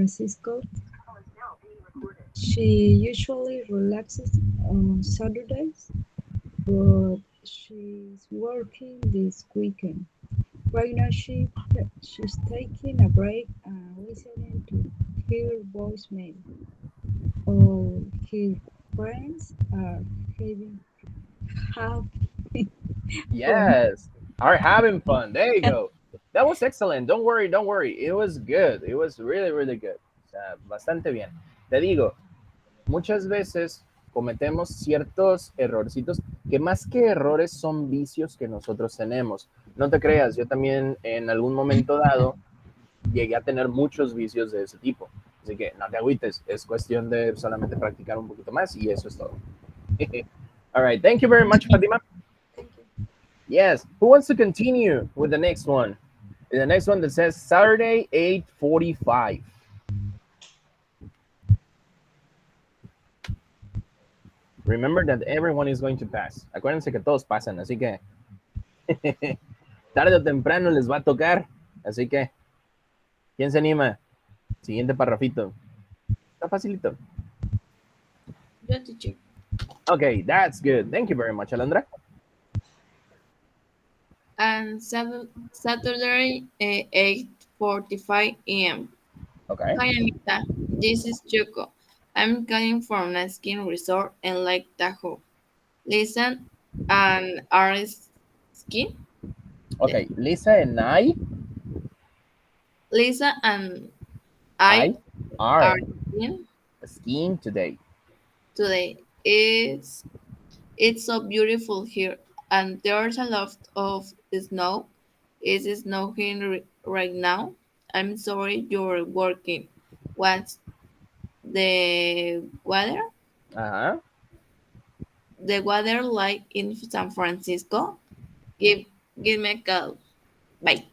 Francisco. She usually relaxes on Saturdays, but she's working this weekend. Right now, she's taking a break and listening to her voicemail. All her friends are having having fun. Yes, are having fun. There you go. That was excellent. Don't worry, don't worry. It was good. It was really, really good. O sea, bastante bien. Te digo, muchas veces cometemos ciertos errorcitos que más que errores son vicios que nosotros tenemos. No te creas, yo también en algún momento dado llegué a tener muchos vicios de ese tipo. Así que no te agüites, es cuestión de solamente practicar un poquito más y eso es todo. All right, thank you very much, Fatima. Thank you. Yes, who wants to continue with the next one? The next one that says Saturday 8:45. Remember that everyone is going to pass. Acuérdense que todos pasan, así que tarde o temprano les va a tocar. Así que, ¿quién se anima? Siguiente parrafito. Está facilito. Yo, teacher. Okay, that's good. Thank you very much, Alondra. And Saturday, 8:45 a.m. Okay. Hi, Anita. This is Choco. I'm calling from a ski resort in Lake Tahoe. Listen and are ski. Okay, Lisa and I Lisa and I are are skiing skiing today. today. It's so beautiful here, and there's a lot of snow. It's snowing right now. I'm sorry you're working. What's the weather? Uh-huh. The weather like in San Francisco? Give give me a call. Bye.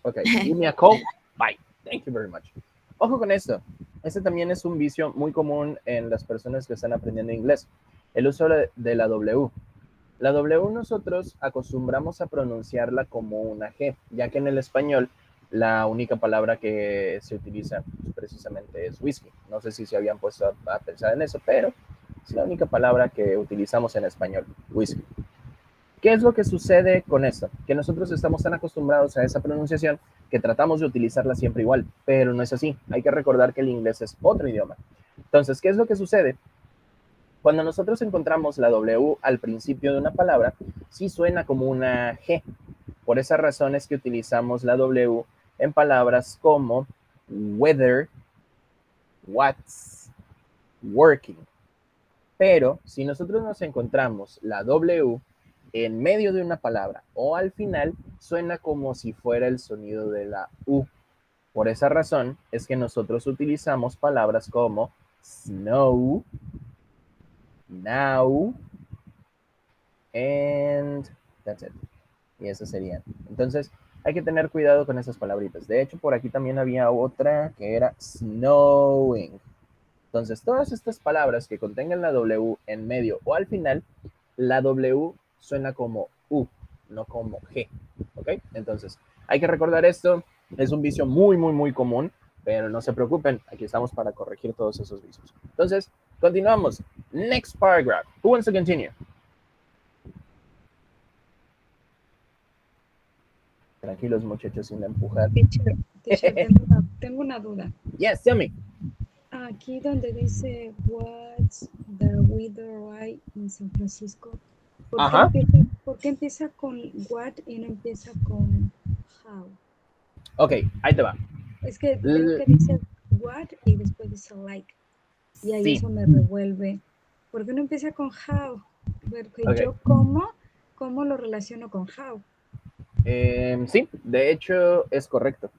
Okay, give me a call. Bye. Thank you very much. Ojo con esto. Este también es un vicio muy común en las personas que están aprendiendo inglés. El uso de la W. La W nosotros acostumbramos a pronunciarla como una G, ya que en el español la única palabra que se utiliza precisamente es whisky. No sé si se habían puesto a pensar en eso, pero es la única palabra que utilizamos en español, whisky. ¿Qué es lo que sucede con esto? Que nosotros estamos tan acostumbrados a esa pronunciación que tratamos de utilizarla siempre igual, pero no es así. Hay que recordar que el inglés es otro idioma. Entonces, ¿qué es lo que sucede? Cuando nosotros encontramos la W al principio de una palabra, sí suena como una G. Por esa razón es que utilizamos la W en palabras como whether, what's, working. Pero si nosotros nos encontramos la W en medio de una palabra o al final, suena como si fuera el sonido de la U. Por esa razón es que nosotros utilizamos palabras como snow, now, and that's it. Y eso serían. Entonces, hay que tener cuidado con esas palabritas. De hecho, por aquí también había otra que era snowing. Entonces, todas estas palabras que contengan la W en medio o al final, la W suena como U, no como G. ¿Ok? Entonces, hay que recordar esto. Es un vicio muy, muy, muy común, pero no se preocupen. Aquí estamos para corregir todos esos vicios. Entonces, continuamos. Next paragraph. Who wants to continue? Tranquilos, muchachos, sin empujar. Teacher, tengo una duda. Yes, tell me. Aquí donde dice What's the weather like in San Francisco, Ajá. ¿por qué empieza con what y no empieza con how? Ok, ahí te va. Es que veo que dice what y después dice like. Y ahí Sí. eso me revuelve. ¿Por qué no empieza con how? Porque Ok. yo cómo lo relaciono con how. Sí, de hecho es correcto.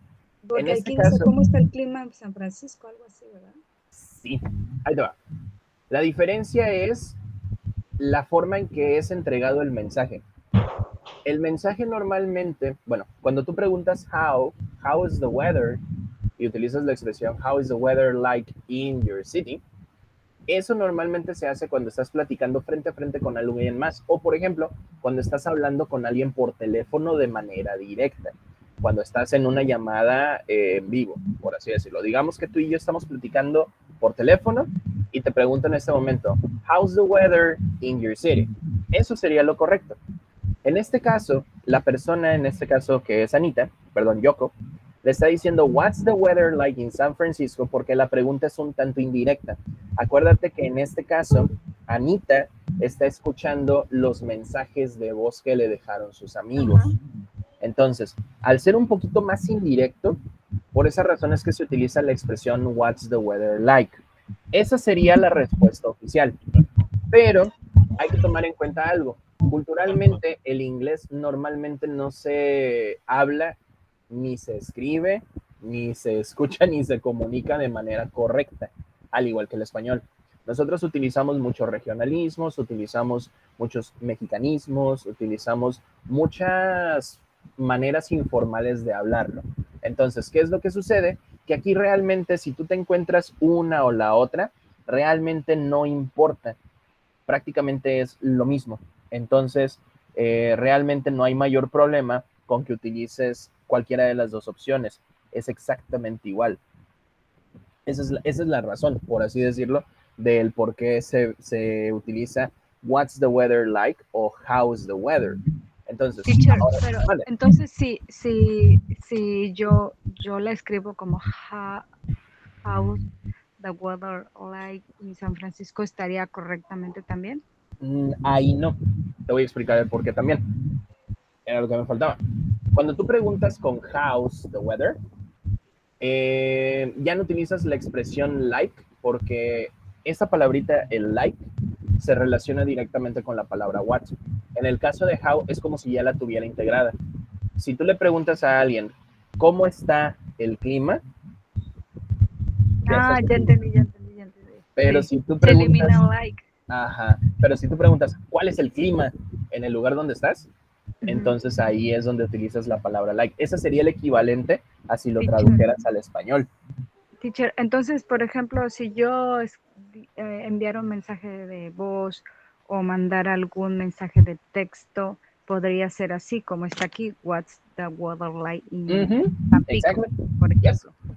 Porque En este aquí dice caso, cómo está el clima en San Francisco, algo así, ¿verdad? sí, ahí te va. La diferencia es la forma en que es entregado el mensaje. El mensaje normalmente, bueno, cuando tú preguntas how is the weather, y utilizas la expresión how is the weather like in your city, eso normalmente se hace cuando estás platicando frente a frente con alguien más, o por ejemplo, cuando estás hablando con alguien por teléfono de manera directa. cuando estás en una llamada en vivo, por así decirlo. Digamos que tú y yo estamos platicando por teléfono y te pregunto en este momento, how's the weather in your city? Eso sería lo correcto. En este caso, la persona, en este caso que es Anita, perdón, Yoko, le está diciendo, what's the weather like in San Francisco? Porque la pregunta es un tanto indirecta. Acuérdate que en este caso, Anita está escuchando los mensajes de voz que le dejaron sus amigos. Entonces, al ser un poquito más indirecto, por esa razón es que se utiliza la expresión what's the weather like. Esa sería la respuesta oficial. Pero hay que tomar en cuenta algo. Culturalmente, el inglés normalmente no se habla, ni se escribe, ni se escucha, ni se comunica de manera correcta, al igual que el español. Nosotros utilizamos muchos regionalismos, utilizamos muchos mexicanismos, utilizamos muchas maneras informales de hablarlo. Entonces, ¿qué es lo que sucede? Que aquí realmente, si tú te encuentras una o la otra, realmente no importa, prácticamente es lo mismo. Entonces, realmente no hay mayor problema con que utilices cualquiera de las dos opciones. Es exactamente igual. Esa es la razón, por así decirlo, del por qué se utiliza what's the weather like o how's the weather. Entonces, Teacher, ahora, pero vale. entonces si yo la escribo como how's the weather like in San Francisco, ¿estaría correctamente también? Ahí no. Te voy a explicar el por qué también. Era lo que me faltaba. Cuando tú preguntas con how's the weather, ya no utilizas la expresión like porque esa palabrita, el like, se relaciona directamente con la palabra what. En el caso de how es como si ya la tuviera integrada. Si tú le preguntas a alguien cómo está el clima, ya Ah, estás ya entendí, ya entendí, ya entendí. pero Sí, si tú se elimina preguntas, el like. ajá, pero si tú preguntas cuál es el clima en el lugar donde estás, Ujú. entonces ahí es donde utilizas la palabra like. Ese sería el equivalente a si lo Teacher, tradujeras al español. teacher, entonces, por ejemplo, si yo enviara un mensaje de voz o mandar algún mensaje de texto, podría ser así como está aquí, what's the weather like in Tampico, Exactly. por Yes. ejemplo.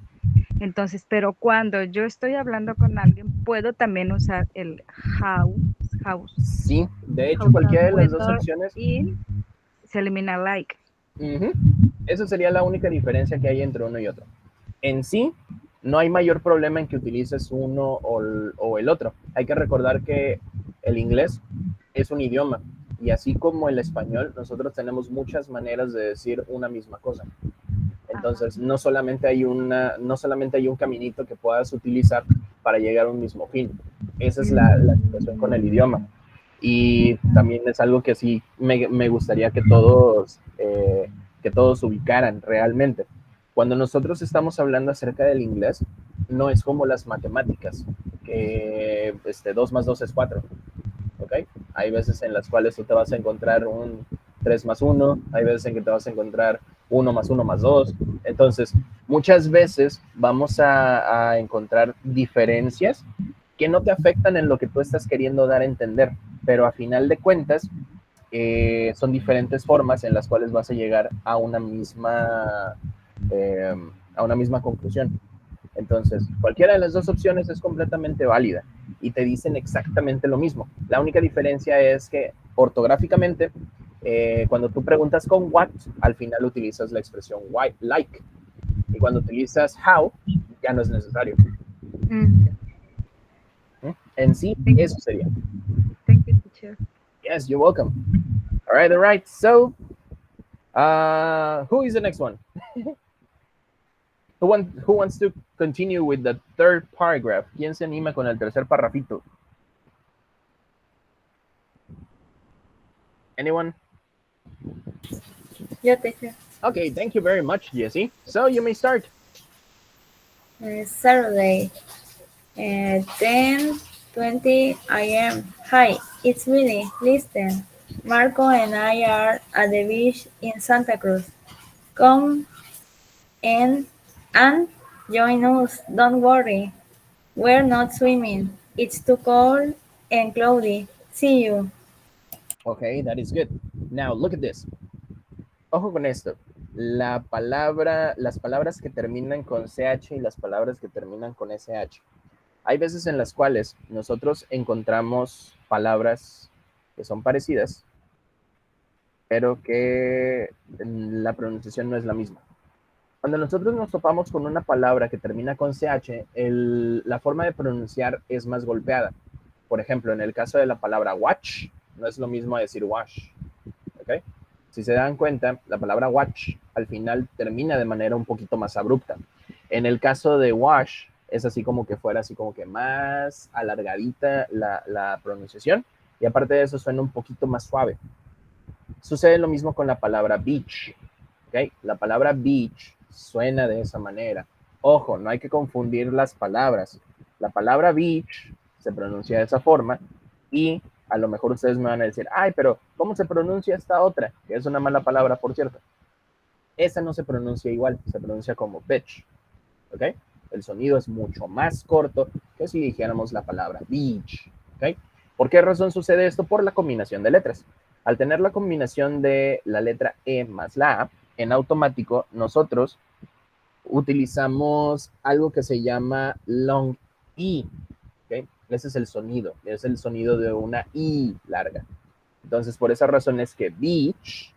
Entonces, pero cuando yo estoy hablando con alguien, puedo también usar el house, Sí, de hecho, how's the cualquiera de las dos weather opciones, in, se elimina like. esa sería la única diferencia que hay entre uno y otro. En sí, no hay mayor problema en que utilices uno o el otro. Hay que recordar que el inglés es un idioma y así como el español, nosotros tenemos muchas maneras de decir una misma cosa. Entonces, no solamente hay un caminito que puedas utilizar para llegar a un mismo fin. Esa es la situación con el idioma. Y también es algo que sí me gustaría que todos ubicaran realmente. Cuando nosotros estamos hablando acerca del inglés, no es como las matemáticas, que 2 más 2 es 4. ¿Ok? Hay veces en las cuales tú te vas a encontrar un 3 más 1, hay veces en que te vas a encontrar 1 más 1 más 2. Entonces, muchas veces vamos a encontrar diferencias que no te afectan en lo que tú estás queriendo dar a entender, pero a final de cuentas son diferentes formas en las cuales vas a llegar eh, a una misma conclusión. Entonces, cualquiera de las dos opciones es completamente válida y te dicen exactamente lo mismo. La única diferencia es que ortográficamente, cuando tú preguntas con what, al final utilizas la expresión why, like. Y cuando utilizas how, ya no es necesario. En sí, eso sería. Thank you, teacher. Yes, you're welcome. All right, all right. So, who is the next one? Who wants to continue with the third paragraph? ¿Quién se anima con el tercer parrafito? Anyone? Yo teacher. Okay, thank you very much, Jesse. So you may start. Saturday, 10:20 a.m. Hi, it's Willie. Listen, Marco and I are at the beach in Santa Cruz. Come and join us. Don't worry, we're not swimming. It's too cold and cloudy. See you. Okay, that is good. Now look at this. Ojo con esto. las palabras que terminan con CH y las palabras que terminan con SH. Hay veces en las cuales nosotros encontramos palabras que son parecidas, pero que la pronunciación no es la misma. Cuando nosotros nos topamos con una palabra que termina con CH, la forma de pronunciar es más golpeada. Por ejemplo, en el caso de la palabra watch, no es lo mismo decir wash. ¿Okay? Si se dan cuenta, la palabra watch al final termina de manera un poquito más abrupta. En el caso de wash, es así como que fuera así como que más alargadita la pronunciación, y aparte de eso suena un poquito más suave. Sucede lo mismo con la palabra beach. ¿Okay? La palabra beach suena de esa manera. Ojo, no hay que confundir las palabras. La palabra beach se pronuncia de esa forma y a lo mejor ustedes me van a decir, ay, pero ¿cómo se pronuncia esta otra? Que es una mala palabra, por cierto. Esa no se pronuncia igual, se pronuncia como bitch. ¿Ok? El sonido es mucho más corto que si dijéramos la palabra beach. ¿Ok? ¿Por qué razón sucede esto? Por la combinación de letras. Al tener la combinación de la letra E más la A, en automático nosotros utilizamos algo que se llama long E. ¿Okay? Ese es el sonido de una I larga. Entonces, por esa razón es que beach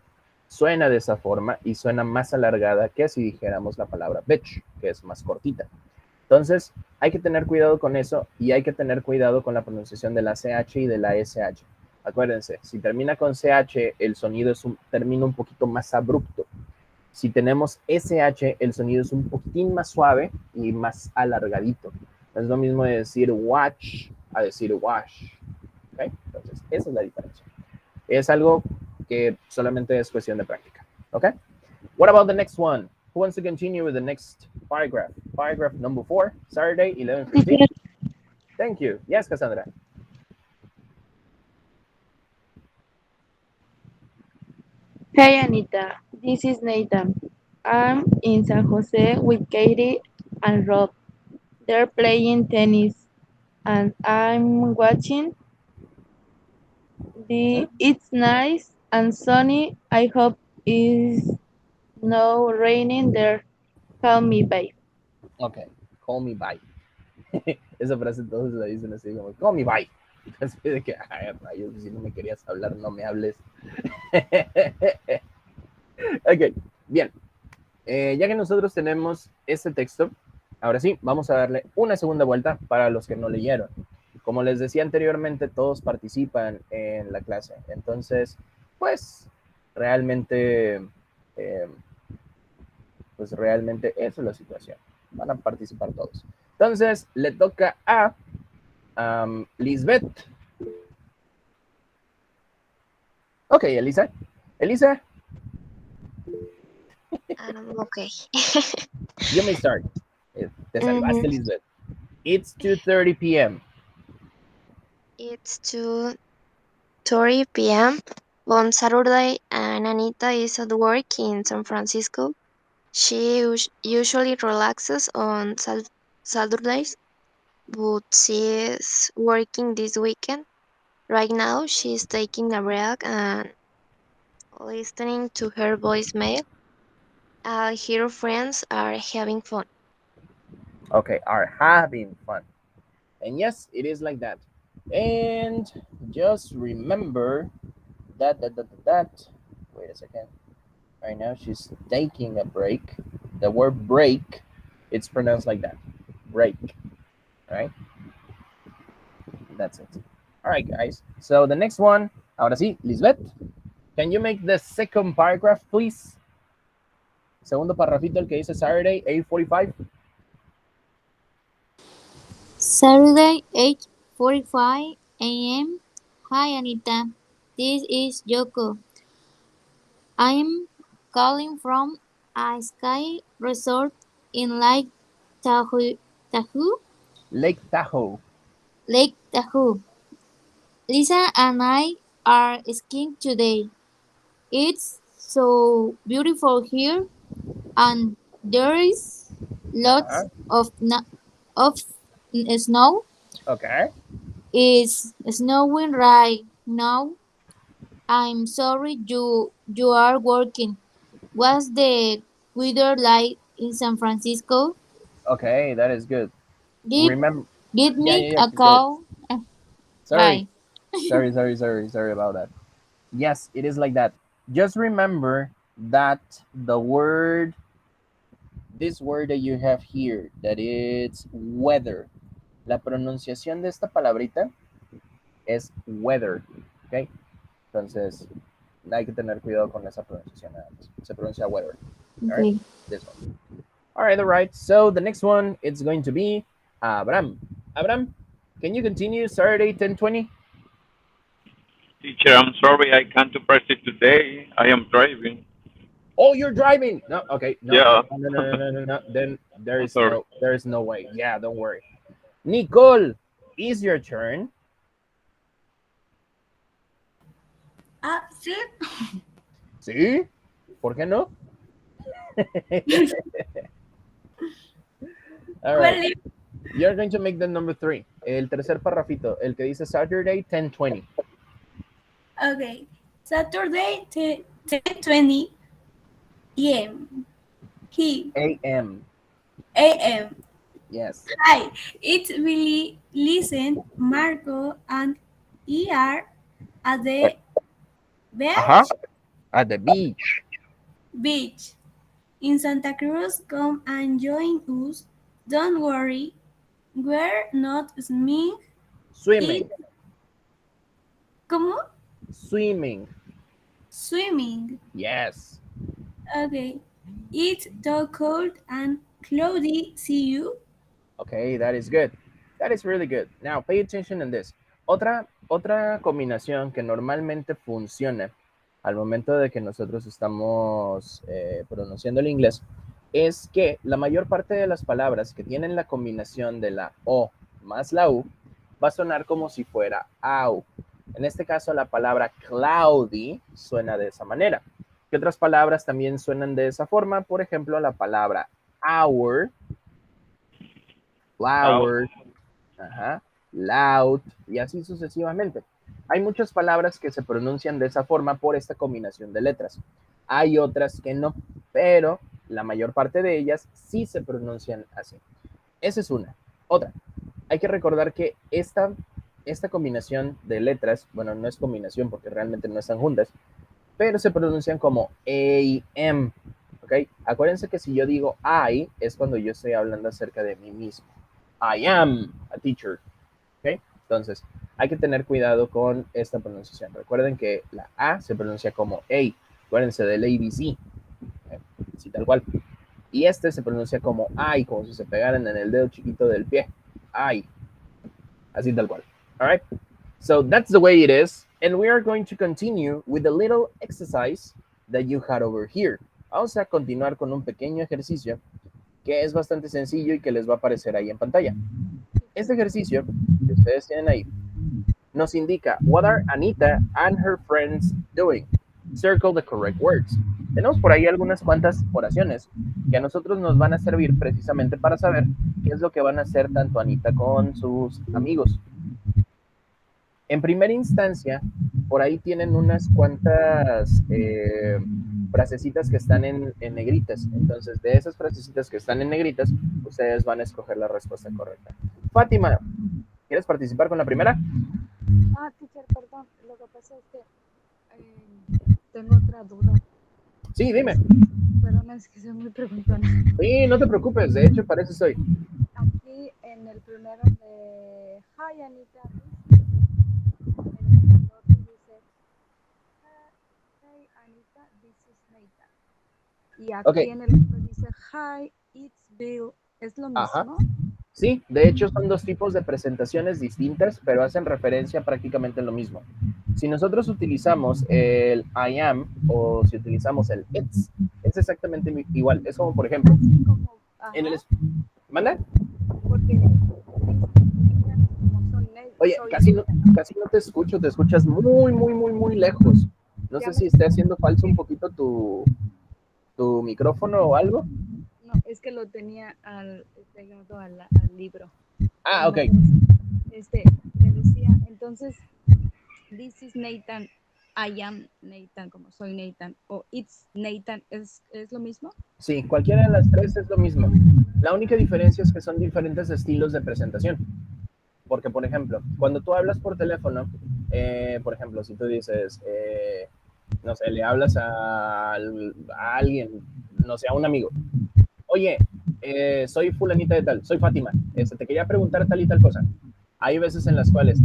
suena de esa forma y suena más alargada que si dijéramos la palabra bitch, que es más cortita. Entonces, hay que tener cuidado con eso y hay que tener cuidado con la pronunciación de la CH y de la SH. Acuérdense, si termina con CH, el sonido es termina un poquito más abrupto. Si tenemos SH, el sonido es un poquitín más suave y más alargadito. No es lo mismo de decir watch a decir wash. ¿Okay? Entonces, esa es la diferencia. Es algo que solamente es cuestión de práctica. Okay? What about the next one? Who wants to continue with the next paragraph? Paragraph number 4, Saturday, 11:15. Thank you. Yes, Cassandra. Hey Anita, this is Nathan. I'm in San Jose with Katie and Rob. They're playing tennis and I'm watching. It's nice and sunny. I hope it's no raining there. Call me babe. Okay, call me bye. Esa frase todos la dicen así como, call me bye. Así de que, ay, rayos, si no me querías hablar, no me hables. Ok, bien. Ya que nosotros tenemos este texto, ahora sí, vamos a darle una segunda vuelta para los que no leyeron. Como les decía anteriormente, todos participan en la clase. Entonces, pues, realmente, realmente esa es la situación. Van a participar todos. Entonces, le toca a Lisbeth. Ok, Elisa. Elisa, Okay. you may start. Te salvaste, Lisbeth. It's 2:30 p.m. It's 2:30 p.m. on Saturday, and Anita is at work in San Francisco. She usually relaxes on Saturdays, but she is working this weekend. Right now, she's taking a break and listening to her voicemail. Her friends are having fun. Okay, are having fun. And yes, it is like that. And just remember that. Wait a second. Right now, she's taking a break. The word break, it's pronounced like that. Break. All right? That's it. All right, guys. So the next one, ahora sí, Lisbeth, can you make the second paragraph, please? Segundo parrafito, el que dice Saturday, 8:45. Saturday, 8:45 a.m. Hi, Anita. This is Yoko. I'm calling from a ski resort in Lake Tahoe. Lake Tahoe. Lake Tahoe. Lisa and I are skiing today. It's so beautiful here, and there is lots of snow. Okay. It's snowing right now. I'm sorry you are working. What's the weather like in San Francisco? Okay, that is good. Give, Remember, give yeah, me yeah, yeah, a keep going. call. Sorry, Bye. sorry about that. Yes, it is like that. Just remember that the word, this word that you have here, that it's weather. La pronunciación de esta palabrita es weather, ¿ok? Entonces, hay que tener cuidado con esa pronunciación nada más. Se pronuncia weather. All right, Okay. this one. All right. So the next one, it's going to be Abram. Abram, can you continue Saturday 10:20? Teacher, I'm sorry I can't practice today. I am driving. Oh, you're driving. No, okay. No, Yeah. no. Then I'm sorry. there is no way. Yeah, don't worry. Nicole, is your turn. Sí. ¿Sí? ¿Por qué no? All right. You're going to make the number 3. El tercer parrafito, el que dice Saturday 10:20. Okay. Saturday 10:20 p.m. A.M. A.M. Yes. Hi, it's Billy, Listen, Marco, and ER at the beach. At the beach. In Santa Cruz. Come and join us. Don't worry, we're not swimming. Swimming. ¿Cómo? Swimming. Swimming. Yes. Okay. It's too cold and cloudy. See you. Okay, that is good. That is really good. Now, pay attention in this. Otra combinación que normalmente funciona al momento de que nosotros estamos pronunciando el inglés es que la mayor parte de las palabras que tienen la combinación de la O más la U va a sonar como si fuera AU. En este caso, la palabra cloudy suena de esa manera. ¿Qué otras palabras también suenan de esa forma? Por ejemplo, la palabra hour, flower, loud, y así sucesivamente. Hay muchas palabras que se pronuncian de esa forma por esta combinación de letras. Hay otras que no, pero la mayor parte de ellas sí se pronuncian así. Esa es una. Otra, hay que recordar que esta combinación de letras, bueno, no es combinación porque realmente no están juntas, pero se pronuncian como AM, ¿ok? Acuérdense que si yo digo I, es cuando yo estoy hablando acerca de mí mismo. I am a teacher, ¿ok? Entonces, hay que tener cuidado con esta pronunciación. Recuerden que la A se pronuncia como A. Acuérdense del ABC, ¿okay? Así tal cual. Y este se pronuncia como I, como si se pegaran en el dedo chiquito del pie. I. Así tal cual. All right? So that's the way it is. And we are going to continue with a little exercise that you had over here. Vamos a continuar con un pequeño ejercicio que es bastante sencillo y que les va a aparecer ahí en pantalla. Este ejercicio que ustedes tienen ahí nos indica what are Anita and her friends doing. Circle the correct words. Tenemos por ahí algunas cuantas oraciones que a nosotros nos van a servir precisamente para saber qué es lo que van a hacer tanto Anita con sus amigos. En primera instancia, por ahí tienen unas cuantas frasecitas que están en negritas. Entonces, de esas frasecitas que están en negritas, ustedes van a escoger la respuesta correcta. Fátima, ¿quieres participar con la primera? Teacher, perdón. Lo que pasa es que tengo otra duda. Sí, dime. Perdón, es que soy muy preguntona. Sí, no te preocupes. De hecho, para eso estoy. Aquí en el primero de Hi, Anita. En el otro dice Hey, Anita, this is Nathan. Y aquí en el otro dice Hi, it's Bill. ¿Es lo mismo? Sí, de hecho son dos tipos de presentaciones distintas, pero hacen referencia prácticamente a lo mismo. Si nosotros utilizamos el I am o si utilizamos el it's, es exactamente igual. Es como, por ejemplo, en el... ¿Manda? Porque oye, casi no te escucho, te escuchas muy lejos. No sé si esté haciendo falso un poquito tu micrófono o algo. No, es que lo tenía pegado al libro. Ok. Me decía, entonces, this is Nathan. I am Nathan, como soy Nathan, o it's Nathan, ¿es lo mismo? Sí, cualquiera de las tres es lo mismo. La única diferencia es que son diferentes estilos de presentación. Porque, por ejemplo, cuando tú hablas por teléfono, por ejemplo, si tú dices, no sé, le hablas a alguien, no sé, a un amigo. Oye, soy fulanita de tal, soy Fátima, te quería preguntar tal y tal cosa. Hay veces en las cuales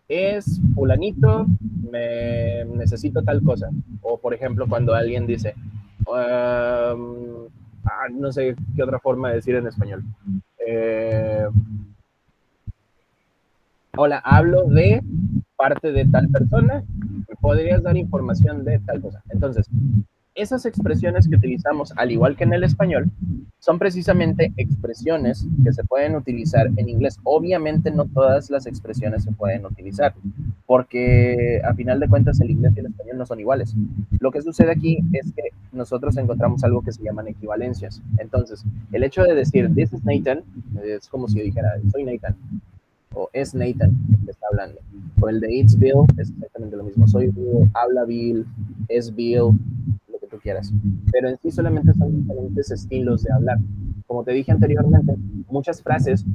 es fulanito, necesito tal cosa. O, por ejemplo, cuando alguien dice, no sé qué otra forma de decir en español. Hola, hablo de parte de tal persona, ¿me podrías dar información de tal cosa? Entonces, esas expresiones que utilizamos, al igual que en el español, son precisamente expresiones que se pueden utilizar en inglés. Obviamente no todas las expresiones se pueden utilizar, porque a final de cuentas el inglés y el español no son iguales. Lo que sucede aquí es que nosotros encontramos algo que se llaman equivalencias. Entonces, el hecho de decir, this is Nathan, es como si yo dijera, soy Nathan, o es Nathan que está hablando. O el de It's Bill es exactamente lo mismo. Soy Bill, habla Bill, es Bill, lo que tú quieras. Pero en sí solamente son diferentes estilos de hablar. Como te dije anteriormente, muchas frases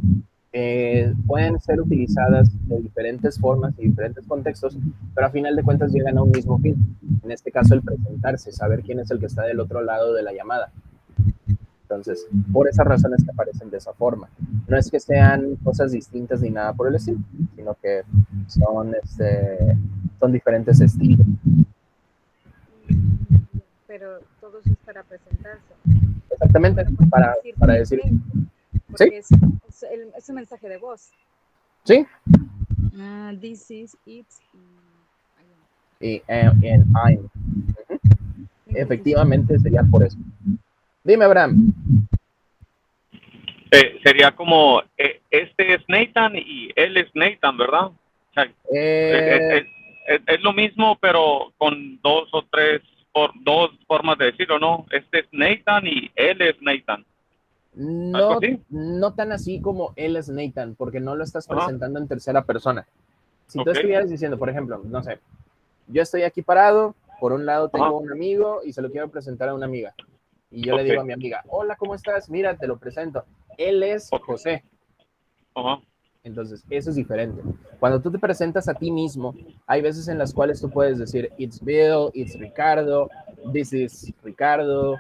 pueden ser utilizadas de diferentes formas y diferentes contextos, pero a final de cuentas llegan a un mismo fin. En este caso, el presentarse, saber quién es el que está del otro lado de la llamada. Entonces, por esas razones que aparecen de esa forma. No es que sean cosas distintas ni nada por el estilo, sino que son diferentes estilos. Pero todos es para presentarse. Exactamente, para decir. Porque ¿sí? Es un mensaje de voz. Sí. This is, it's y I'm. Efectivamente sería por eso. Dime, Abraham. Sería como, este es Nathan y él es Nathan, ¿verdad? O sea, es lo mismo, pero con dos formas de decirlo, ¿no? Este es Nathan y él es Nathan. No tan así como él es Nathan, porque no lo estás presentando en tercera persona. Si tú estuvieras diciendo, por ejemplo, no sé, yo estoy aquí parado, por un lado tengo un amigo y se lo quiero presentar a una amiga. Y yo le digo a mi amiga, hola, ¿cómo estás? Mira, te lo presento. Él es José. Entonces, eso es diferente. Cuando tú te presentas a ti mismo, hay veces en las cuales tú puedes decir, it's Bill, it's Ricardo, this is Ricardo,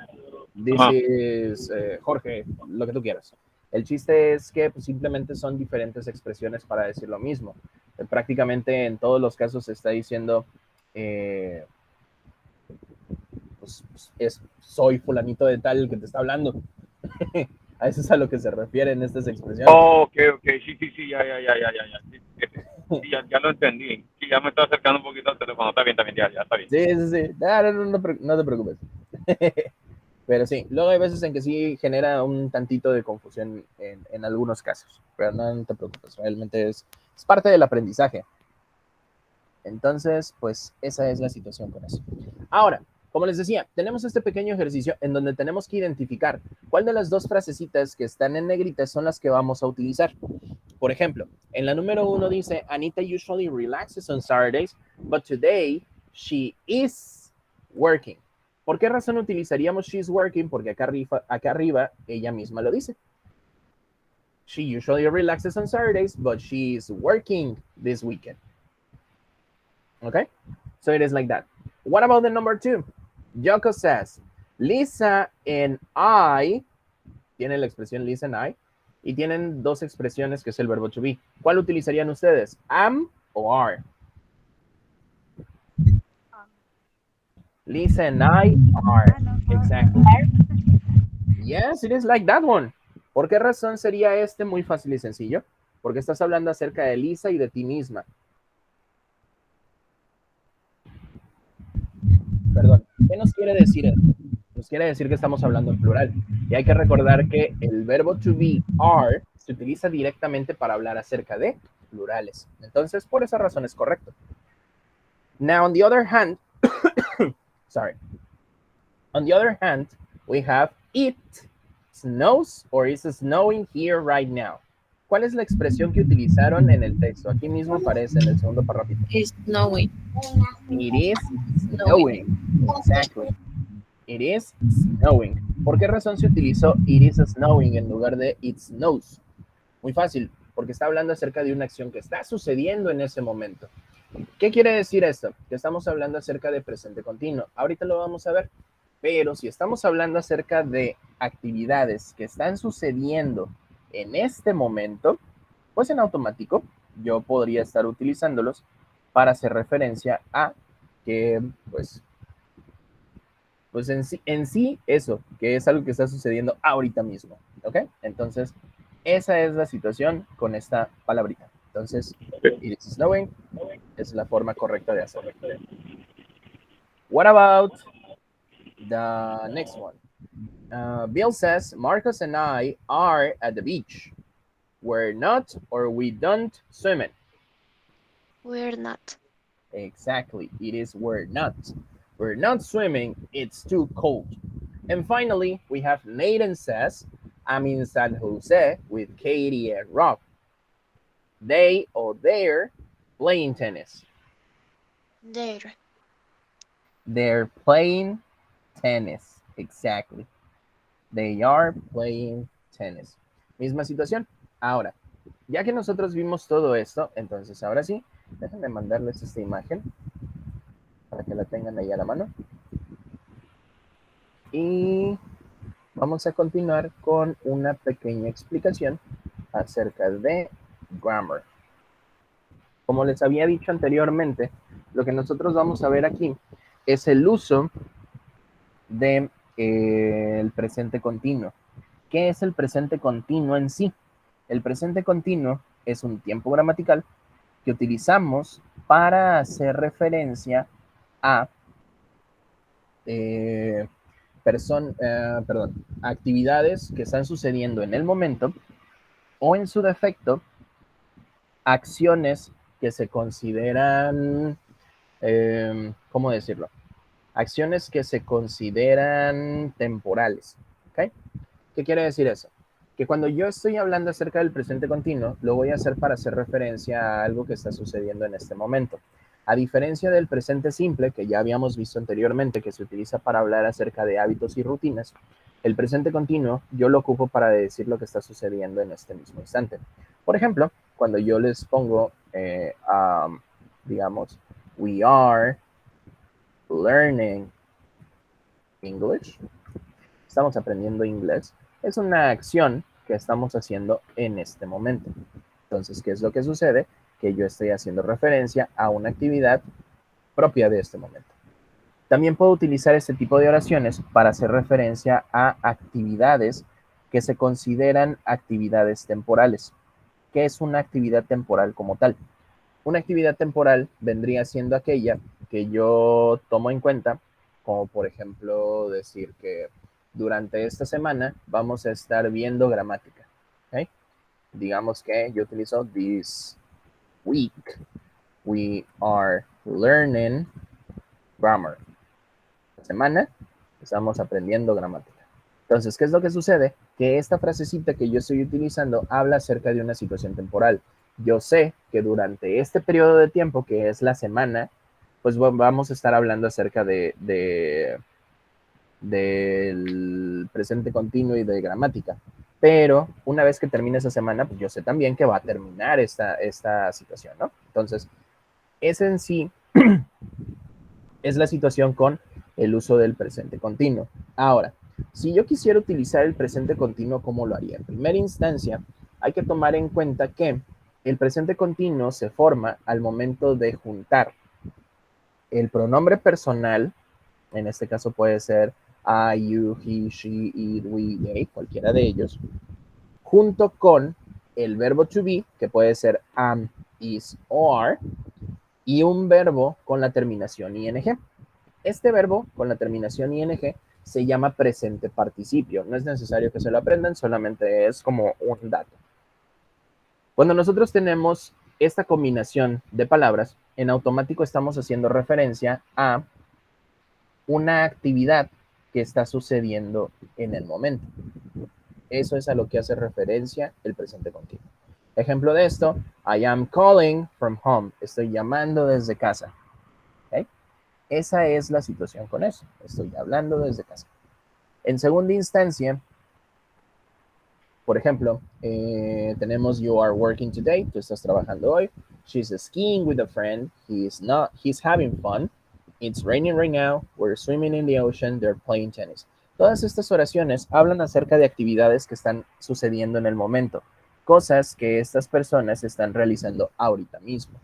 this is Jorge, lo que tú quieras. El chiste es que pues, simplemente son diferentes expresiones para decir lo mismo. Prácticamente en todos los casos se está diciendo, soy fulanito de tal que te está hablando. A eso es a lo que se refieren estas expresiones. Ok, sí, ya lo entendí. Sí, ya me estoy acercando un poquito al teléfono. Está bien, ya está bien. Sí. No te preocupes. Pero sí, luego hay veces en que sí genera un tantito de confusión en algunos casos. Pero no te preocupes, realmente es parte del aprendizaje. Entonces, pues esa es la situación con eso. Ahora, como les decía, tenemos este pequeño ejercicio en donde tenemos que identificar cuál de las dos frasecitas que están en negrita son las que vamos a utilizar. Por ejemplo, en la número 1 dice, Anita usually relaxes on Saturdays, but today she is working. ¿Por qué razón utilizaríamos she's working? Porque acá arriba ella misma lo dice. She usually relaxes on Saturdays, but she is working this weekend. Okay? So it is like that. What about the number 2? Yoko says, Lisa and I, tiene la expresión Lisa and I, y tienen dos expresiones que es el verbo to be. ¿Cuál utilizarían ustedes? Am o are? Lisa and I are. Exactly. Yes, it is like that one. ¿Por qué razón sería este muy fácil y sencillo? Porque estás hablando acerca de Lisa y de ti misma. Perdón, ¿qué nos quiere decir esto? Nos quiere decir que estamos hablando en plural. Y hay que recordar que el verbo to be, are, se utiliza directamente para hablar acerca de plurales. Entonces, por esa razón es correcto. Now, on the other hand, we have it snows or is snowing here right now. ¿Cuál es la expresión que utilizaron en el texto? Aquí mismo aparece en el segundo párrafo. It's snowing. It is snowing. Exactly. It is snowing. ¿Por qué razón se utilizó it is snowing en lugar de it snows? Muy fácil, porque está hablando acerca de una acción que está sucediendo en ese momento. ¿Qué quiere decir esto? Que estamos hablando acerca de presente continuo. Ahorita lo vamos a ver. Pero si estamos hablando acerca de actividades que están sucediendo en este momento, pues en automático yo podría estar utilizándolos para hacer referencia a que, pues en sí eso, que es algo que está sucediendo ahorita mismo, ¿ok? Entonces, esa es la situación con esta palabrita. Entonces, it is snowing es la forma correcta de hacerlo. What about the next one? Bill says, Marcos and I are at the beach. We're not or we don't swim it. We're not. Exactly. It is we're not. We're not swimming. It's too cold. And finally, we have Nathan says, I'm in San Jose with Katie and Rob. They or they're playing tennis. There. They're playing tennis. Exactly. They are playing tennis. Misma situación. Ahora, ya que nosotros vimos todo esto, entonces ahora sí, déjenme mandarles esta imagen para que la tengan ahí a la mano. Y vamos a continuar con una pequeña explicación acerca de grammar. Como les había dicho anteriormente, lo que nosotros vamos a ver aquí es el uso de el presente continuo. ¿Qué es el presente continuo en sí? El presente continuo es un tiempo gramatical que utilizamos para hacer referencia a actividades que están sucediendo en el momento o en su defecto, acciones que se consideran, ¿cómo decirlo? Acciones que se consideran temporales, ¿ok? ¿Qué quiere decir eso? Que cuando yo estoy hablando acerca del presente continuo, lo voy a hacer para hacer referencia a algo que está sucediendo en este momento. A diferencia del presente simple, que ya habíamos visto anteriormente, que se utiliza para hablar acerca de hábitos y rutinas, el presente continuo yo lo ocupo para decir lo que está sucediendo en este mismo instante. Por ejemplo, cuando yo les pongo, digamos, we are learning English, estamos aprendiendo inglés, es una acción que estamos haciendo en este momento. Entonces, ¿qué es lo que sucede? Que yo estoy haciendo referencia a una actividad propia de este momento. También puedo utilizar este tipo de oraciones para hacer referencia a actividades que se consideran actividades temporales. ¿Qué es una actividad temporal como tal? Una actividad temporal vendría siendo aquella que yo tomo en cuenta, como por ejemplo decir que durante esta semana vamos a estar viendo gramática. ¿Okay? Digamos que yo utilizo this week we are learning grammar. Esta semana estamos aprendiendo gramática. Entonces, ¿qué es lo que sucede? Que esta frasecita que yo estoy utilizando habla acerca de una situación temporal. Yo sé que durante este periodo de tiempo, que es la semana, pues vamos a estar hablando acerca del presente continuo y de gramática. Pero una vez que termine esa semana, pues yo sé también que va a terminar esta situación, ¿no? Entonces, ese en sí es la situación con el uso del presente continuo. Ahora, si yo quisiera utilizar el presente continuo, ¿cómo lo haría? En primera instancia, hay que tomar en cuenta que el presente continuo se forma al momento de juntar el pronombre personal, en este caso puede ser I, you, he, she, it, we, they, cualquiera de ellos, junto con el verbo to be, que puede ser am, is o are, y un verbo con la terminación ing. Este verbo con la terminación ing se llama presente participio. No es necesario que se lo aprendan, solamente es como un dato. Cuando nosotros tenemos esta combinación de palabras, en automático estamos haciendo referencia a una actividad que está sucediendo en el momento. Eso es a lo que hace referencia el presente continuo. Ejemplo de esto, I am calling from home. Estoy llamando desde casa. ¿Okay? Esa es la situación con eso. Estoy hablando desde casa. En segunda instancia, por ejemplo, tenemos you are working today. Tú estás trabajando hoy. She's skiing with a friend. He's having fun. It's raining right now. We're swimming in the ocean. They're playing tennis. Todas estas oraciones hablan acerca de actividades que están sucediendo en el momento. Cosas que estas personas están realizando ahorita mismo.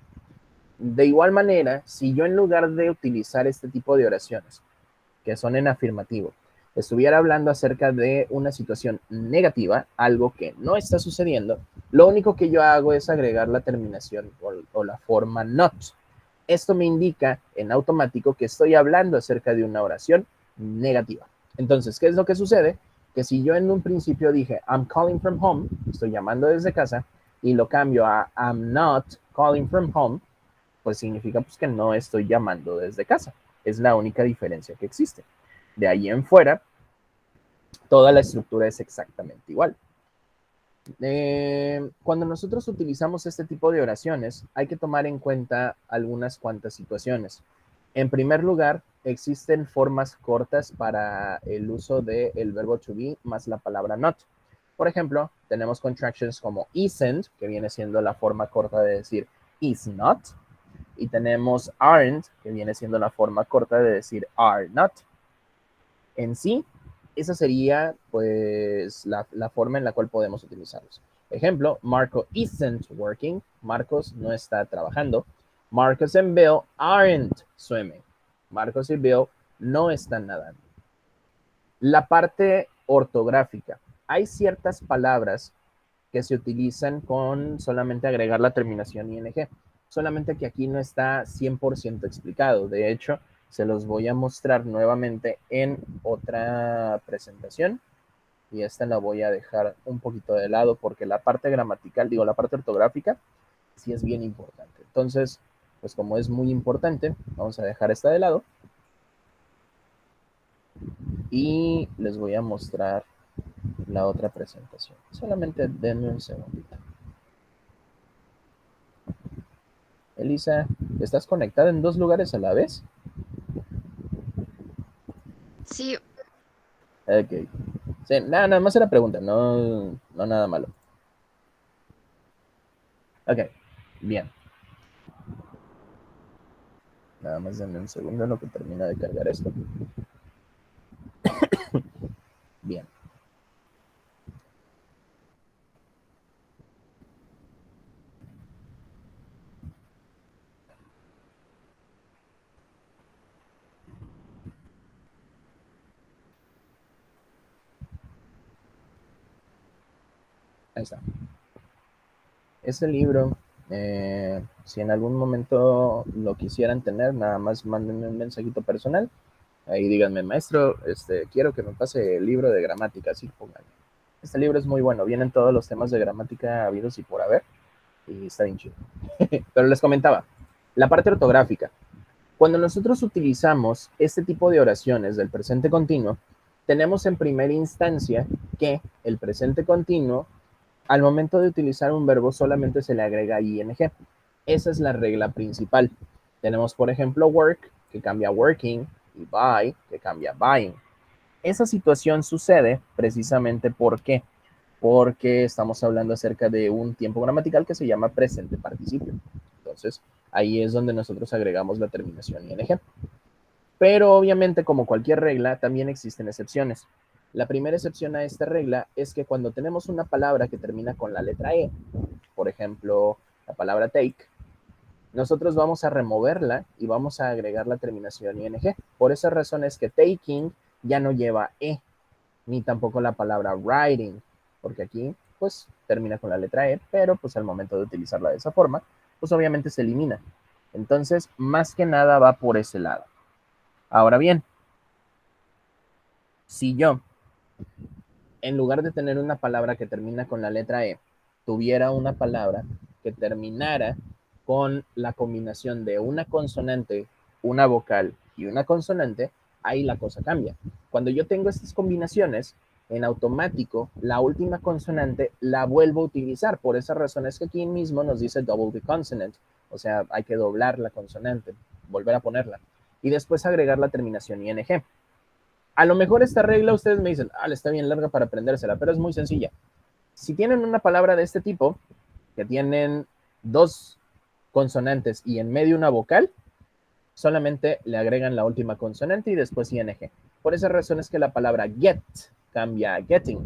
De igual manera, si yo en lugar de utilizar este tipo de oraciones, que son en afirmativo, estuviera hablando acerca de una situación negativa, algo que no está sucediendo, lo único que yo hago es agregar la terminación o la forma not. Esto me indica en automático que estoy hablando acerca de una oración negativa. Entonces, ¿qué es lo que sucede? Que si yo en un principio dije, I'm calling from home, estoy llamando desde casa, y lo cambio a I'm not calling from home, pues significa pues, que no estoy llamando desde casa. Es la única diferencia que existe. De ahí en fuera, toda la estructura es exactamente igual. Cuando nosotros utilizamos este tipo de oraciones, hay que tomar en cuenta algunas cuantas situaciones. En primer lugar, existen formas cortas para el uso del verbo to be más la palabra not. Por ejemplo, tenemos contractions como isn't, que viene siendo la forma corta de decir is not. Y tenemos aren't, que viene siendo la forma corta de decir are not. En sí, esa sería pues la forma en la cual podemos utilizarlos. Ejemplo, Marco isn't working. Marcos no está trabajando. Marcos and Bill aren't swimming. Marcos y Bill no están nadando. La parte ortográfica. Hay ciertas palabras que se utilizan con solamente agregar la terminación ing. Solamente que aquí no está 100% explicado. De hecho, se los voy a mostrar nuevamente en otra presentación. Y esta la voy a dejar un poquito de lado porque la parte gramatical, la parte ortográfica, sí es bien importante. Entonces, pues como es muy importante, vamos a dejar esta de lado. Y les voy a mostrar la otra presentación. Solamente denme un segundito. Elisa, ¿estás conectada en 2 lugares a la vez? Sí. Ok. Sí, nada más era pregunta, no nada malo. Ok, bien. Nada más denme un segundo en lo que termina de cargar esto. Bien. Ahí está. Este libro, si en algún momento lo quisieran tener, nada más mándenme un mensajito personal. Ahí díganme, maestro, quiero que me pase el libro de gramática, así pónganme. Este libro es muy bueno, vienen todos los temas de gramática habidos y por haber, y está bien chido. Pero les comentaba, la parte ortográfica. Cuando nosotros utilizamos este tipo de oraciones del presente continuo, tenemos en primera instancia que el presente continuo, al momento de utilizar un verbo, solamente se le agrega ing. Esa es la regla principal. Tenemos, por ejemplo, work, que cambia working, y buy, que cambia buying. Esa situación sucede precisamente ¿por qué? Porque estamos hablando acerca de un tiempo gramatical que se llama presente participio. Entonces, ahí es donde nosotros agregamos la terminación ing. Pero obviamente, como cualquier regla, también existen excepciones. La primera excepción a esta regla es que cuando tenemos una palabra que termina con la letra E, por ejemplo, la palabra take, nosotros vamos a removerla y vamos a agregar la terminación ing. Por esa razón es que taking ya no lleva E, ni tampoco la palabra writing, porque aquí pues termina con la letra E, pero pues al momento de utilizarla de esa forma, pues obviamente se elimina. Entonces, más que nada va por ese lado. Ahora bien, si yo, en lugar de tener una palabra que termina con la letra E, tuviera una palabra que terminara con la combinación de una consonante, una vocal y una consonante, ahí la cosa cambia. Cuando yo tengo estas combinaciones, en automático, la última consonante la vuelvo a utilizar. Por esa razón es que aquí mismo nos dice double the consonant. O sea, hay que doblar la consonante, volver a ponerla. Y después agregar la terminación ing. A lo mejor esta regla ustedes me dicen, está bien larga para aprendérsela, pero es muy sencilla. Si tienen una palabra de este tipo, que tienen 2 consonantes y en medio una vocal, solamente le agregan la última consonante y después ing. Por esa razón es que la palabra get cambia a getting.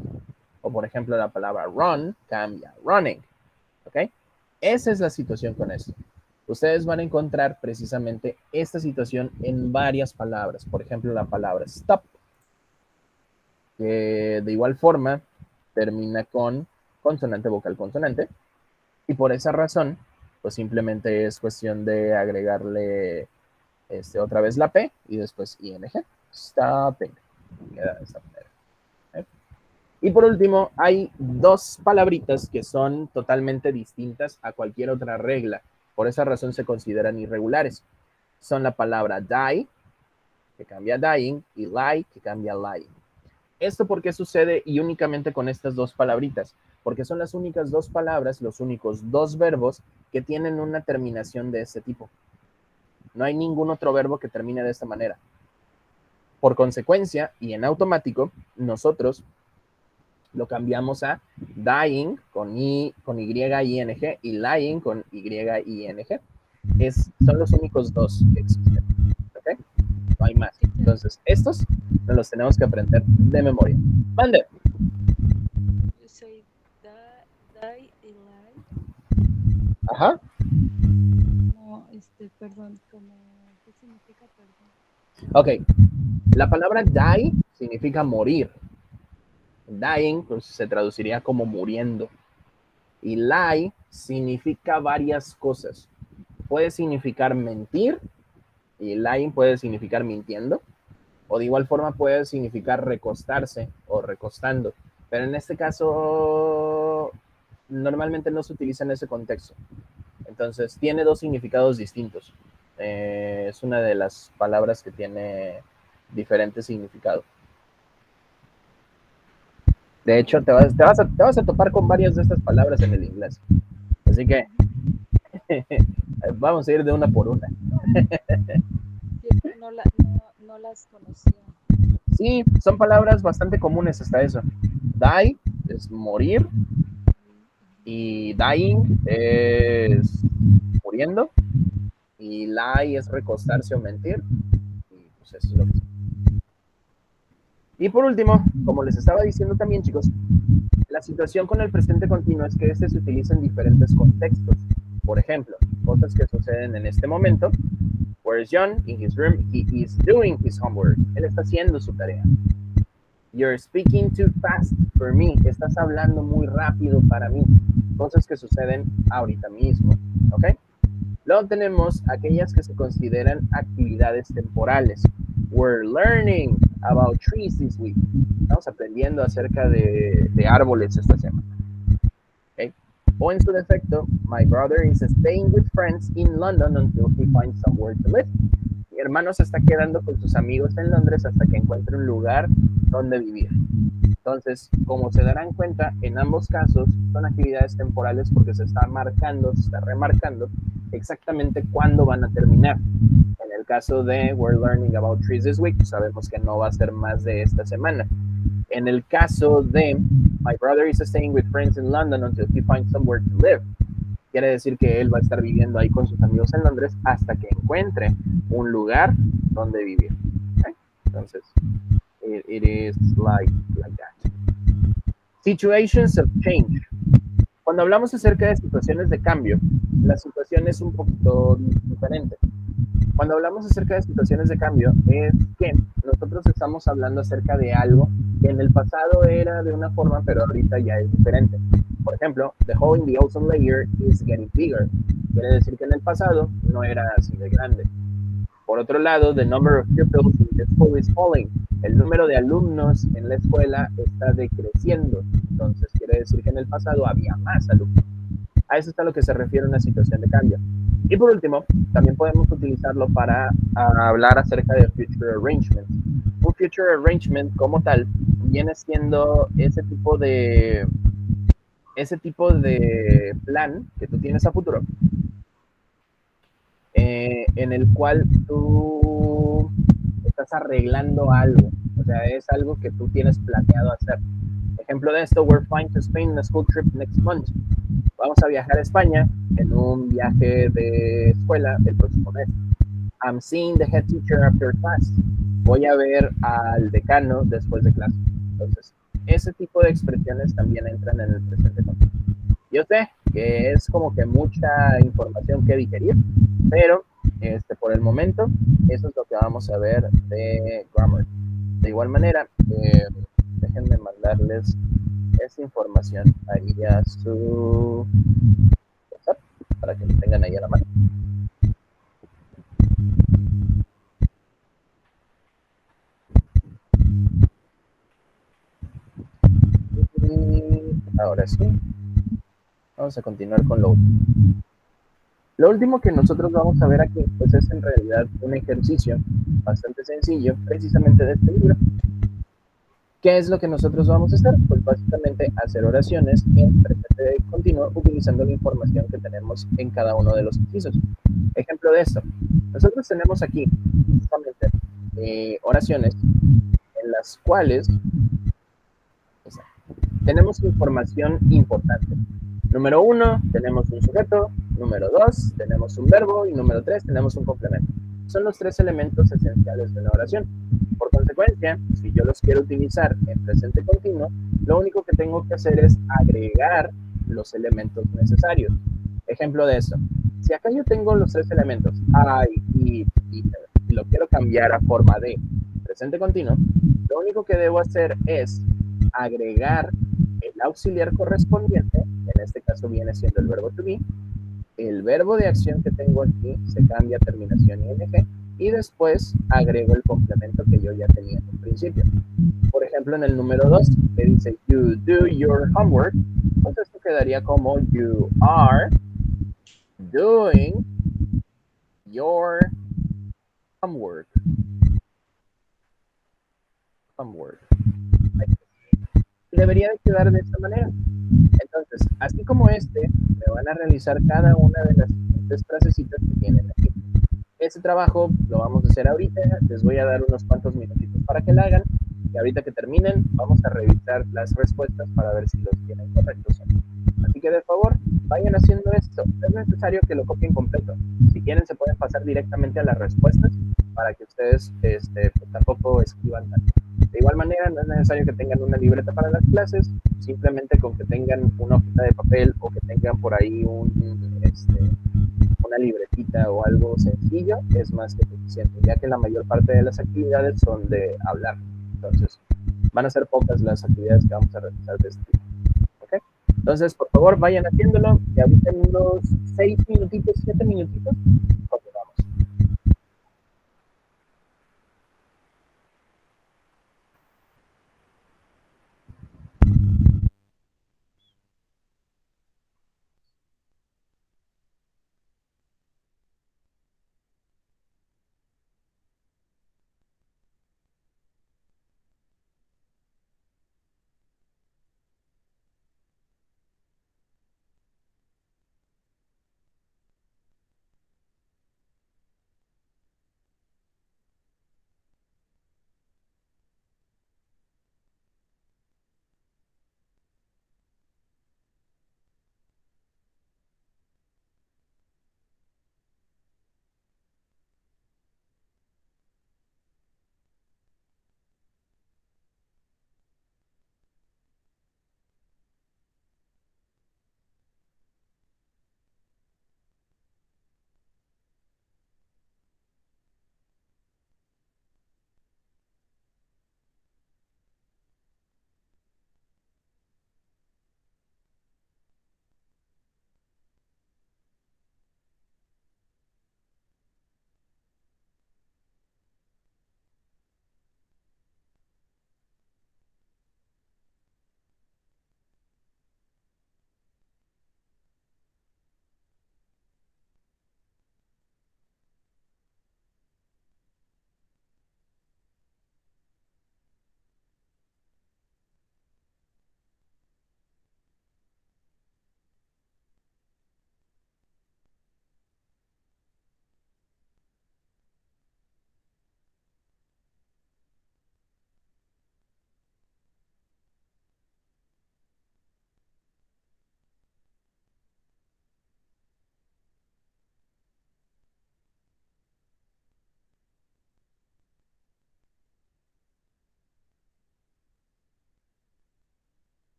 O por ejemplo, la palabra run cambia a running. ¿Ok? Esa es la situación con esto. Ustedes van a encontrar precisamente esta situación en varias palabras. Por ejemplo, la palabra stop, que de igual forma termina con consonante, vocal, consonante. Y por esa razón, pues simplemente es cuestión de agregarle otra vez la P y después ing. Stopping. Queda de esta manera. ¿Okay? Y por último, hay 2 palabritas que son totalmente distintas a cualquier otra regla. Por esa razón se consideran irregulares. Son la palabra die, que cambia a dying, y lie, que cambia a lying. ¿Esto por qué sucede y únicamente con estas 2 palabritas? Porque son las únicas 2 palabras, los únicos 2 verbos que tienen una terminación de este tipo. No hay ningún otro verbo que termine de esta manera. Por consecuencia, y en automático, nosotros lo cambiamos a dying con y, ing, y lying con y-ing. Son los únicos 2 que existen. ¿Ok? No hay más. Entonces, estos nos los tenemos que aprender de memoria. Mande. You say die y lie. Ajá. No, perdón, ¿qué significa perdón? Ok. La palabra die significa morir. Dying pues, se traduciría como muriendo. Y lie significa varias cosas. Puede significar mentir, y lying puede significar mintiendo, o de igual forma puede significar recostarse o recostando. Pero en este caso, normalmente no se utiliza en ese contexto. Entonces, tiene 2 significados distintos. Es una de las palabras que tiene diferente significado. De hecho, te vas a topar con varias de estas palabras en el inglés. Así que vamos a ir de una por una. No las conocía. Sí, son palabras bastante comunes hasta eso. Die es morir. Y dying es muriendo. Y lie es recostarse o mentir. Y pues eso es lo que es. Y por último, como les estaba diciendo también, chicos, la situación con el presente continuo es que este se utiliza en diferentes contextos. Por ejemplo, cosas que suceden en este momento. Where is John? In his room. He is doing his homework. Él está haciendo su tarea. You're speaking too fast for me. Estás hablando muy rápido para mí. Cosas que suceden ahorita mismo. ¿Ok? Luego tenemos aquellas que se consideran actividades temporales. We're learning about trees this week. Estamos aprendiendo acerca de árboles esta semana. ¿Okay? O en su defecto, my brother is staying with friends in London until he finds somewhere to live. Mi hermano se está quedando con sus amigos en Londres hasta que encuentre un lugar donde vivir. Entonces, como se darán cuenta, en ambos casos son actividades temporales porque se está remarcando exactamente cuándo van a terminar. En el caso de We're learning about trees this week, sabemos que no va a ser más de esta semana. En el caso de My brother is staying with friends in London until he finds somewhere to live, quiere decir que él va a estar viviendo ahí con sus amigos en Londres hasta que encuentre un lugar donde vivir. ¿Okay? Entonces, it is like that. Situations of change. Cuando hablamos acerca de situaciones de cambio, la situación es un poquito diferente. Cuando hablamos acerca de situaciones de cambio, es que nosotros estamos hablando acerca de algo que en el pasado era de una forma, pero ahorita ya es diferente. Por ejemplo, the hole in the ozone layer is getting bigger. Quiere decir que en el pasado no era así de grande. Por otro lado, the number of pupils in the school is falling. El número de alumnos en la escuela está decreciendo. Entonces, quiere decir que en el pasado había más alumnos. A eso es a lo que se refiere una situación de cambio. Y por último, también podemos utilizarlo para hablar acerca de future arrangement. Un future arrangement como tal viene siendo ese tipo de plan que tú tienes a futuro, en el cual tú estás arreglando algo, o sea, es algo que tú tienes planeado hacer. Ejemplo de esto: we're flying to Spain on a school trip next month. Vamos a viajar a España en un viaje de escuela el próximo mes. I'm seeing the head teacher after class. Voy a ver al decano después de clase. Entonces, ese tipo de expresiones también entran en el presente continuo. Yo sé que es como que mucha información que digerir, pero por el momento, eso es lo que vamos a ver de grammar. De igual manera, déjenme mandarles esa información ahí a su WhatsApp para que lo tengan ahí a la mano. Y ahora sí, vamos a continuar con lo último. Lo último que nosotros vamos a ver aquí, pues es en realidad un ejercicio bastante sencillo, precisamente de este libro. ¿Qué es lo que nosotros vamos a hacer? Pues básicamente hacer oraciones en presente continuo utilizando la información que tenemos en cada uno de los incisos. Ejemplo de esto: nosotros tenemos aquí justamente oraciones en las cuales tenemos información importante. Número 1, tenemos un sujeto. Número 2, tenemos un verbo. Y número 3, tenemos un complemento. Son los 3 elementos esenciales de una oración. Por consecuencia, si yo los quiero utilizar en presente continuo, lo único que tengo que hacer es agregar los elementos necesarios. Ejemplo de eso: si acá yo tengo los 3 elementos, I, y lo quiero cambiar a forma de presente continuo, lo único que debo hacer es agregar el auxiliar correspondiente. En este caso viene siendo el verbo to be. El verbo de acción que tengo aquí se cambia a terminación ing, y después agrego el complemento que yo ya tenía en un principio. Por ejemplo, en el número 2, que dice you do your homework, entonces esto quedaría como you are doing your homework. Debería de quedar de esta manera. Entonces, así como me van a realizar cada una de las siguientes frasecitas que tienen aquí. Ese trabajo lo vamos a hacer ahorita. Les voy a dar unos cuantos minutitos para que lo hagan, y ahorita que terminen vamos a revisar las respuestas para ver si los tienen correctos o no. Así que de favor, vayan haciendo esto. Es necesario que lo copien completo. Si quieren, se pueden pasar directamente a las respuestas para que ustedes pues, tampoco escriban tanto. De igual manera, no es necesario que tengan una libreta para las clases. Simplemente con que tengan una hojita de papel o que tengan por ahí una libretita o algo sencillo es más que suficiente, ya que la mayor parte de las actividades son de hablar. Entonces, van a ser pocas las actividades que vamos a realizar de este tipo. ¿Okay? Entonces, por favor, vayan haciéndolo y ahorita en unos 6 minutitos, 7 minutitos, continuamos.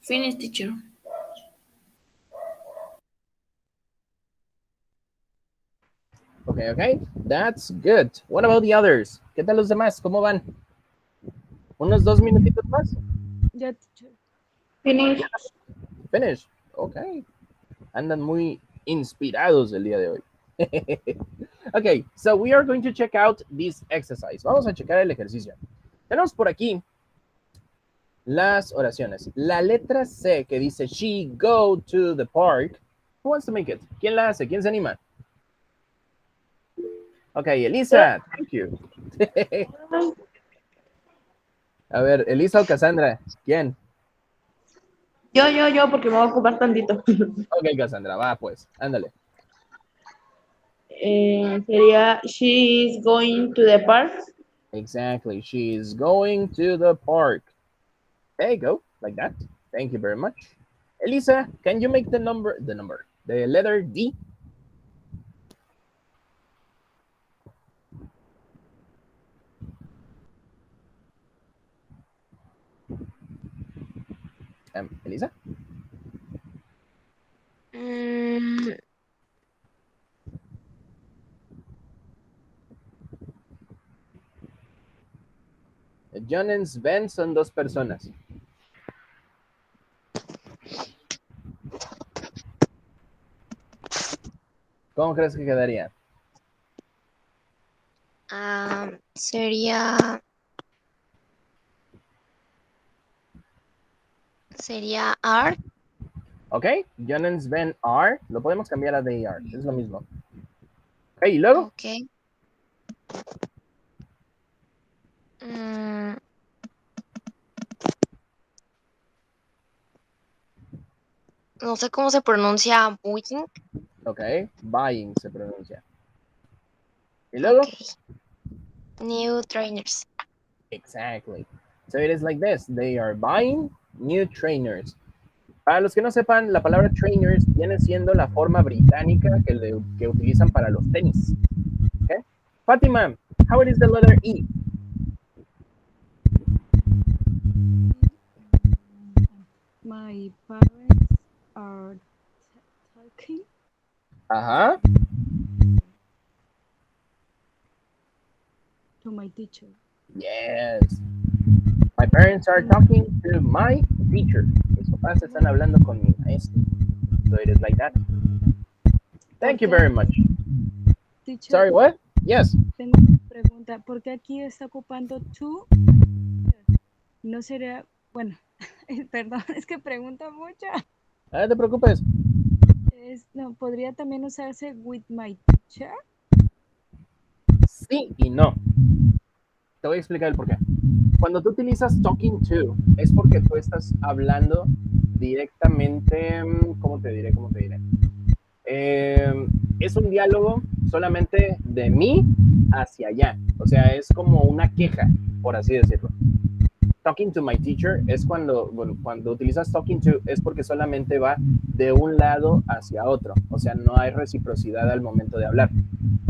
Finish, teacher. Okay, that's good. What about the others? ¿Qué tal los demás? ¿Cómo van? ¿Unos 2 minutitos más? Ya, teacher. Finish. Finish. Okay. Andan muy inspirados el día de hoy. Okay, so we are going to check out this exercise. Vamos a checar el ejercicio. Tenemos por aquí las oraciones. La letra C que dice she go to the park. Who wants to make it? ¿Quién la hace? ¿Quién se anima? Okay, Elisa, thank you. A ver, Elisa o Cassandra, ¿quién? Yo, porque me voy a ocupar tantito. Ok, Cassandra, va pues, ándale. Sería, she is going to the park. Exactly, she is going to the park. There you go, like that. Thank you very much. Elisa, can you make the letter D? Elisa? John y Sven son 2 personas. ¿Cómo crees que quedaría? Sería are. Ok, John y Sven are. Lo podemos cambiar a they are. Es lo mismo. Ok, ¿y luego? Ok. No sé cómo se pronuncia buying. Ok, buying se pronuncia. ¿Y luego? Okay. New trainers. Exactly. So it is like this. They are buying new trainers. Para los que no sepan, la palabra trainers viene siendo la forma británica que utilizan para los tenis. Okay? Fatima, how it is the letter E? My parents are talking. Ajá. To my teacher. Yes. My parents are talking to my teacher. Mis papás están hablando con mi maestro. So it is like that. Thank you very much. Teacher, Sorry, what? Yes. tengo una pregunta. ¿Por qué aquí está ocupando to? No sería, bueno, perdón, es que pregunta mucho. No te preocupes. No, ¿podría también usarse with my teacher? Sí y no. Te voy a explicar el por qué. Cuando tú utilizas talking to, es porque tú estás hablando directamente, ¿cómo te diré? Es un diálogo solamente de mí hacia allá. O sea, es como una queja, por así decirlo. Talking to my teacher es cuando utilizas talking to es porque solamente va de un lado hacia otro. O sea, no hay reciprocidad al momento de hablar.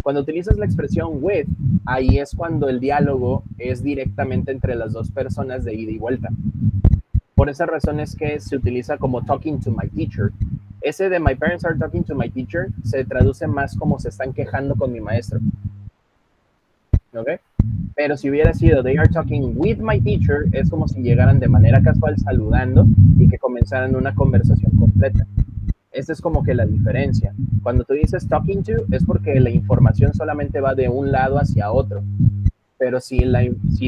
Cuando utilizas la expresión with, ahí es cuando el diálogo es directamente entre las 2 personas de ida y vuelta. Por esa razón es que se utiliza como talking to my teacher. Ese de my parents are talking to my teacher se traduce más como se están quejando con mi maestro. ¿Ok? Pero si hubiera sido they are talking with my teacher, es como si llegaran de manera casual saludando y que comenzaran una conversación completa. Esa es como que la diferencia. Cuando tú dices talking to, es porque la información solamente va de un lado hacia otro. Pero si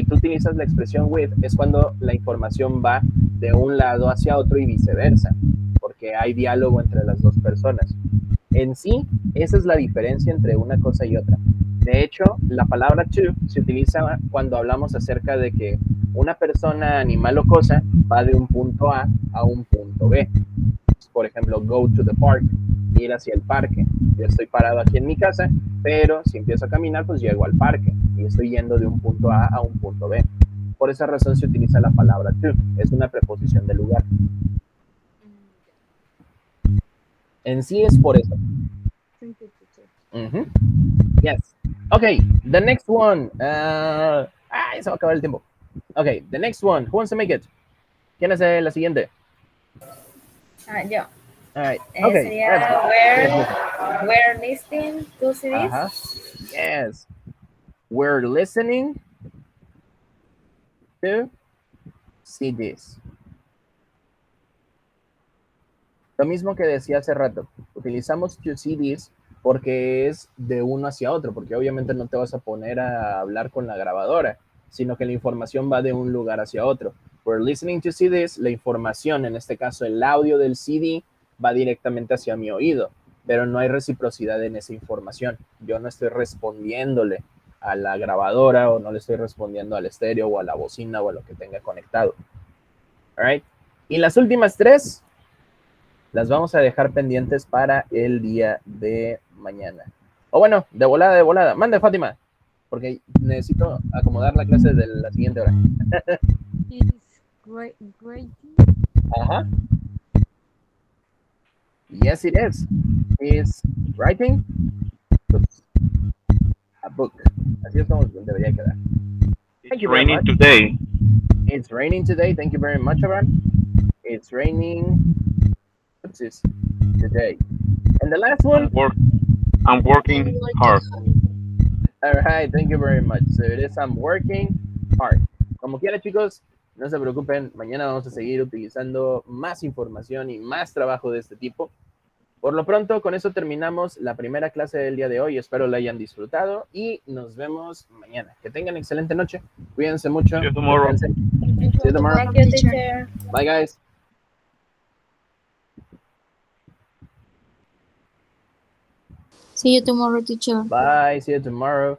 tú utilizas la expresión with, es cuando la información va de un lado hacia otro y viceversa, porque hay diálogo entre las 2 personas. En sí, esa es la diferencia entre una cosa y otra. De hecho, la palabra to se utiliza cuando hablamos acerca de que una persona, animal o cosa va de un punto A a un punto B. Por ejemplo, go to the park, ir hacia el parque. Yo estoy parado aquí en mi casa, pero si empiezo a caminar, pues llego al parque y estoy yendo de un punto A a un punto B. Por esa razón se utiliza la palabra to. Es una preposición de lugar. En sí es por eso. Yes. Okay, the next one. Se va a acabar el tiempo. Okay, the next one. Who wants to make it? ¿Quién hace la siguiente? Yo. All right. Okay. Sería we're listening to CDs. Uh-huh. Yes. We're listening to CDs. Lo mismo que decía hace rato. Utilizamos to CDs porque es de uno hacia otro, porque obviamente no te vas a poner a hablar con la grabadora, sino que la información va de un lugar hacia otro. We're listening to CDs, la información, en este caso el audio del CD, va directamente hacia mi oído, pero no hay reciprocidad en esa información. Yo no estoy respondiéndole a la grabadora o no le estoy respondiendo al estéreo o a la bocina o a lo que tenga conectado. All right. Y las últimas tres las vamos a dejar pendientes para el día de mañana. O bueno, de volada. Mande, Fátima, porque necesito acomodar la clase de la siguiente hora. It's great. Ajá. Yes, it is. It's writing a book. Así es como debería quedar. It's raining today. It's raining today. Thank you very much, Abraham. It's raining today. And the last one? I'm working hard. All right, thank you very much. So it is I'm working hard. Como quiera, chicos, no se preocupen. Mañana vamos a seguir utilizando más información y más trabajo de este tipo. Por lo pronto, con eso terminamos la primera clase del día de hoy. Espero la hayan disfrutado y nos vemos mañana. Que tengan excelente noche. Cuídense mucho. See you tomorrow. See you tomorrow. Thank you, teacher. Bye, guys. See you tomorrow, teacher. Bye. See you tomorrow.